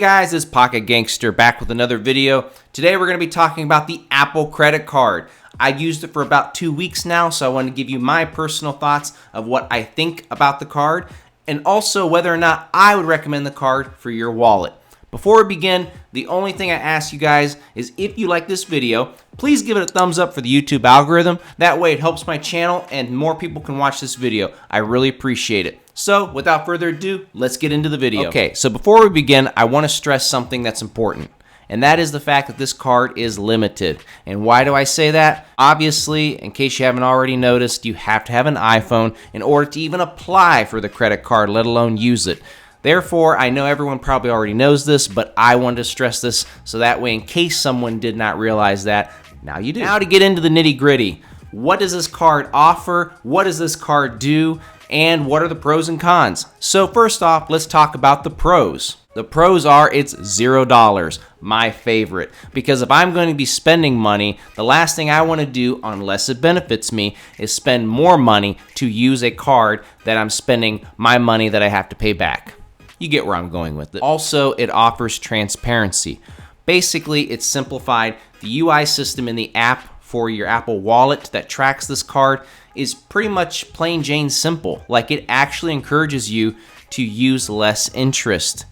Hey guys, it's Pocket Gangster back with another video. Today we're going to be talking about the Apple credit card. I've used it for about 2 weeks now, so I want to give you my personal thoughts of what I think about the card and also whether or not I would recommend the card for your wallet. Before we begin, the only thing I ask you guys is if you like this video, please give it a thumbs up for the YouTube algorithm. That way it helps my channel and more people can watch this video. I really appreciate it. So without further ado, let's get into the video. Okay, so before we begin, I want to stress something that's important. And that is the fact that this card is limited. And why do I say that? Obviously, in case you haven't already noticed, you have to have an iPhone in order to even apply for the credit card, let alone use it. Therefore, I know everyone probably already knows this, but I wanted to stress this so that way in case someone did not realize that, now you do. Now to get into the nitty-gritty. What does this card offer? What does this card do? And what are the pros and cons? So first off, let's talk about the pros. The pros are it's $0, my favorite. Because if I'm going to be spending money, the last thing I want to do, unless it benefits me, is spend more money to use a card that I'm spending my money that I have to pay back. You get where I'm going with it. Also, it offers transparency. Basically, it's simplified. The UI system in the app for your Apple Wallet that tracks this card is pretty much plain Jane simple. Like, it actually encourages you to use less interest,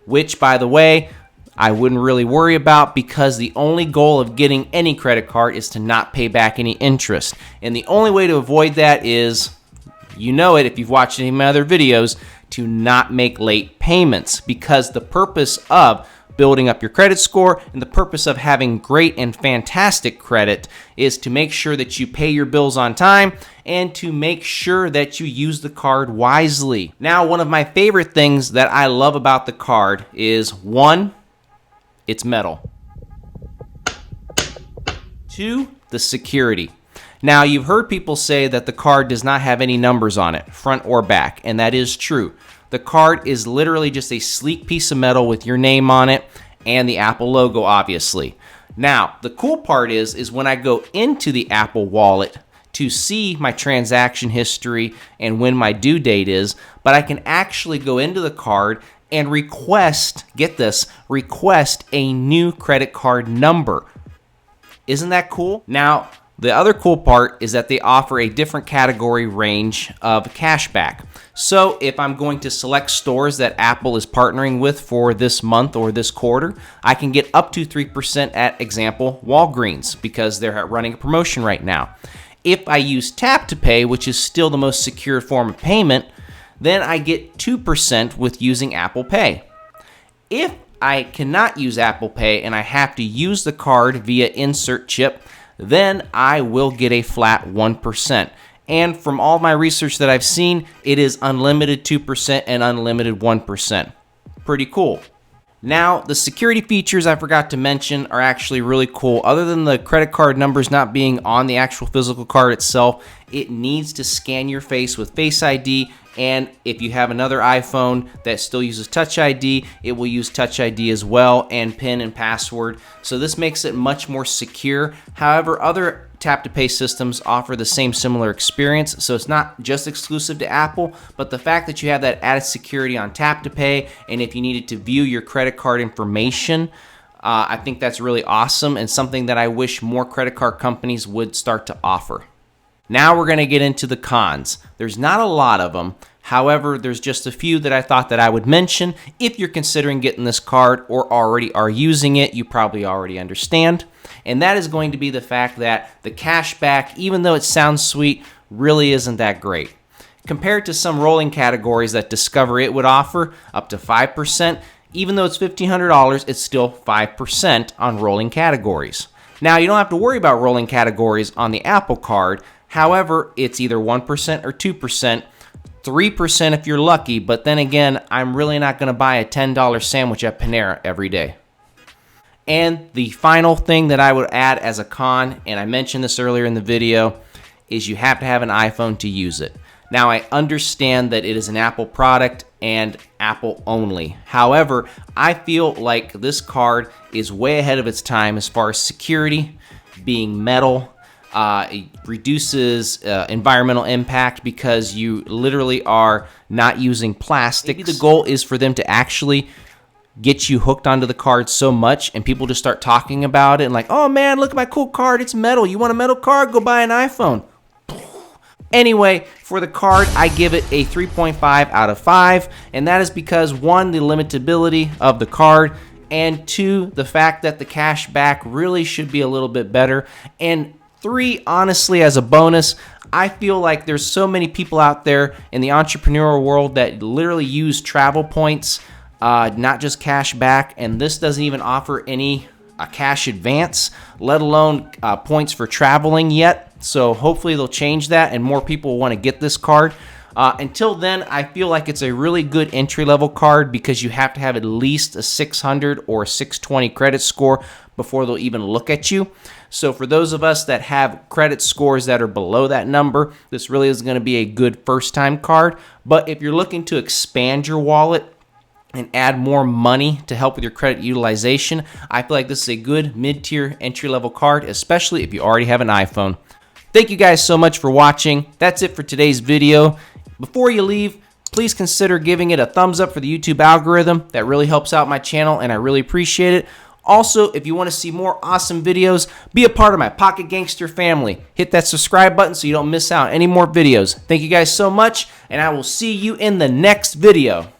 which, by the way, I wouldn't really worry about because the only goal of getting any credit card is to not pay back any interest. And the only way to avoid that is, you know it if you've watched any of my other videos, to not make late payments, because the purpose of building up your credit score and the purpose of having great and fantastic credit is to make sure that you pay your bills on time and to make sure that you use the card wisely. Now, one of my favorite things that I love about the card is, one, it's metal. Two, the security. Now, you've heard people say that the card does not have any numbers on it, front or back, and that is true. The card is literally just a sleek piece of metal with your name on it and the Apple logo, obviously. Now, the cool part is when I go into the Apple Wallet to see my transaction history and when my due date is, but I can actually go into the card and request, get this, request a new credit card number. Isn't that cool? Now, the other cool part is that they offer a different category range of cashback. So if I'm going to select stores that Apple is partnering with for this month or this quarter, I can get up to 3% at, example, Walgreens, because they're running a promotion right now. If I use Tap to Pay, which is still the most secure form of payment, then I get 2% with using Apple Pay. If I cannot use Apple Pay and I have to use the card via insert chip, then I will get a flat 1%. And from all my research that I've seen, it is unlimited 2% and unlimited 1%. Pretty cool. Now, the security features I forgot to mention are actually really cool. Other than the credit card numbers not being on the actual physical card itself, it needs to scan your face with Face ID, and if you have another iPhone that still uses Touch ID, it will use Touch ID as well, and PIN and password. So this makes it much more secure. However, other tap-to-pay systems offer the same similar experience, so it's not just exclusive to Apple, but the fact that you have that added security on tap-to-pay, and if you needed to view your credit card information, I think that's really awesome and something that I wish more credit card companies would start to offer. Now we're going to get into the cons. There's not a lot of them. However, there's just a few that I thought that I would mention. If you're considering getting this card or already are using it, you probably already understand. And that is going to be the fact that the cashback, even though it sounds sweet, really isn't that great. Compared to some rolling categories that Discover It would offer, up to 5%, even though it's $1,500, it's still 5% on rolling categories. Now, you don't have to worry about rolling categories on the Apple Card. However, it's either 1% or 2%, 3% if you're lucky, but then again, I'm really not going to buy a $10 sandwich at Panera every day. And the final thing that I would add as a con, and I mentioned this earlier in the video, is you have to have an iPhone to use it. Now, I understand that it is an Apple product and Apple only. However, I feel like this card is way ahead of its time as far as security, being metal. It reduces environmental impact because you literally are not using plastic. Maybe the goal is for them to actually gets you hooked onto the card so much, and people just start talking about it and like, oh man, look at my cool card, it's metal. You want a metal card? Go buy an iPhone. Anyway, for the card, I give it a 3.5 out of 5, and that is because 1, the limitability of the card, and 2, the fact that the cash back really should be a little bit better, and 3, honestly, as a bonus, I feel like there's so many people out there in the entrepreneurial world that literally use travel points, not just cash back, and this doesn't even offer any cash advance, let alone points for traveling yet. So hopefully they'll change that and more people will want to get this card. Until then, I feel like it's a really good entry-level card because you have to have at least a 600 or 620 credit score before they'll even look at you. So for those of us that have credit scores that are below that number, this really is going to be a good first-time card. But if you're looking to expand your wallet and add more money to help with your credit utilization, I feel like this is a good mid-tier entry-level card, especially if you already have an iPhone. Thank you guys so much for watching. That's it for today's video. Before you leave, please consider giving it a thumbs up for the YouTube algorithm. That really helps out my channel and I really appreciate it. Also, if you want to see more awesome videos, be a part of my Pocket Gangster family. Hit that subscribe button so you don't miss out on any more videos. Thank you guys so much, and I will see you in the next video.